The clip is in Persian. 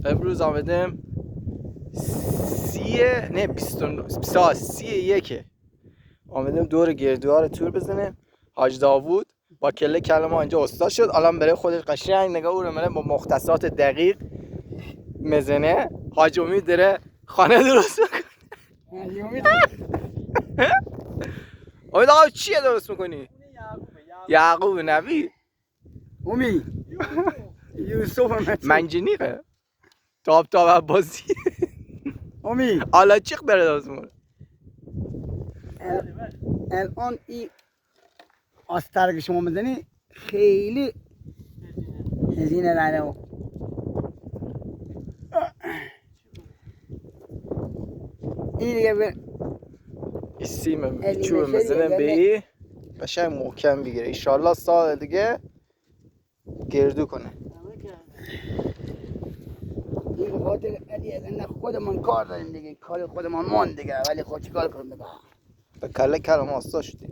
امروز آمدم 31 آمدم دور گردوها رو تور بزنیم. حاج داوود با کلمه اینجا استاد شد، الان برای خودش قشنگ نگاه او رو با مختصات دقیق مزنه. حاج امید داره خانه درست میکنه. امید آقا چیه درست میکنی؟ یعقوب نبی امید یوسف منجنیقه تاب عباسی امید حالا چیخ بره درست میکنه. الان این آستر که شما میزنی خیلی هزینه داره. این دیگه به سیم چوب مثلا به ای قشنگ محکم بگیره. ایشالله سال دیگه گردو کنه. این به خاطر علی خودمون کار داریم دیگه، کار خودمون مان دیگه، ولی خود چیکار کنیم دیگه. به کله کلم آستا شدی.